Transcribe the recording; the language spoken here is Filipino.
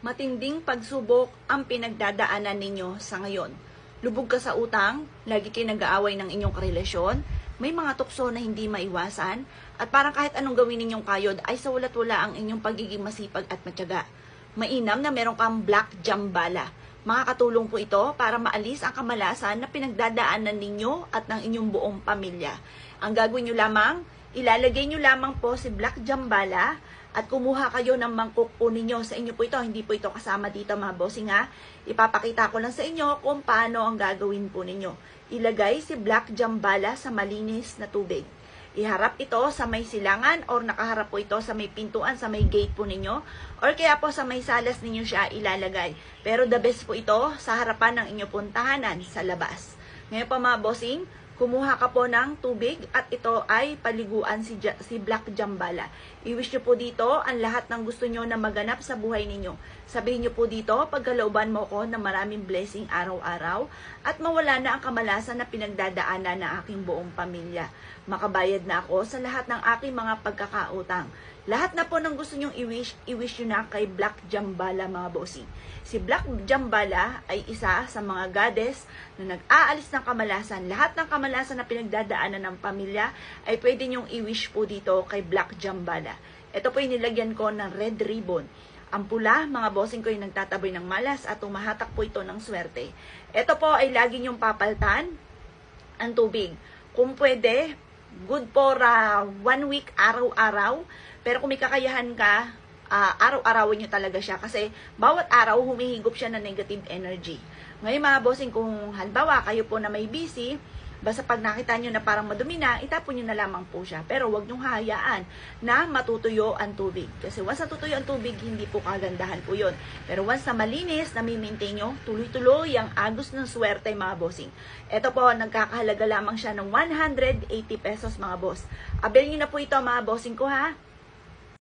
Matinding pagsubok ang pinagdadaanan ninyo sa ngayon. Lubog ka sa utang, lagi kayo nag-aaway ng inyong karelasyon, may mga tukso na hindi maiwasan, at parang kahit anong gawin ninyong kayod ay sa walat-wala ang inyong pagiging masipag at matyaga. Mainam na meron kang black jambala. Makakatulong po ito para maalis ang kamalasan na pinagdadaanan ninyo at ng inyong buong pamilya. Ang gagawin nyo lamang, ilalagay nyo lamang po si black jambala at kumuha kayo ng mangkok po ninyo. Sa inyo po ito, hindi po ito kasama dito mga bossing ha. Ipapakita ko lang sa inyo kung paano ang gagawin po ninyo. Ilagay si black jambala sa malinis na tubig. Iharap ito sa may silangan or nakaharap po ito sa may pintuan, sa may gate po ninyo. Or kaya po sa may salas ninyo siya ilalagay. Pero the best po ito sa harapan ng inyong puntahanan sa labas. Ngayon po mga bossing, kumuha ka po ng tubig at ito ay paliguan si Black Jambala. I-wish nyo po dito ang lahat ng gusto nyo na maganap sa buhay ninyo. Sabihin nyo po dito, pagkalooban mo ko ng maraming blessing araw-araw at mawala na ang kamalasan na pinagdadaanan ng aking buong pamilya. Makabayad na ako sa lahat ng aking mga pagkakautang. Lahat na po ng gusto nyong i-wish nyo na kay Black Jambala mga bossing. Si Black Jambala ay isa sa mga goddess na nag-aalis ng kamalasan. Lahat ng kamalasan na pinagdadaanan ng pamilya ay pwede nyong i-wish po dito kay Black Jambala. Ito po yung nilagyan ko ng red ribbon. Ang pula, mga bossing ko yung nagtataboy ng malas at tumahatak po ito ng swerte. Ito po ay lagi nyong papaltan ang tubig. Kung pwede, good for 1 week, araw-araw. Pero kung may kakayahan ka, araw-arawin nyo talaga siya kasi bawat araw humihigop siya ng negative energy. Ngayon mga bossing, kung halimbawa kayo po na may busy, basta pag nakita nyo na parang madumi na, itapon nyo na lamang po siya. Pero huwag nyong hahayaan na matutuyo ang tubig. Kasi once natutuyo ang tubig, hindi po kagandahan po yun. Pero once na malinis, na maintain nyo, tuloy-tuloy ang agos ng swerte mga bossing. Ito po, nagkakahalaga lamang siya ng 180 pesos mga boss. Avail nyo na po ito mga bossing ko ha.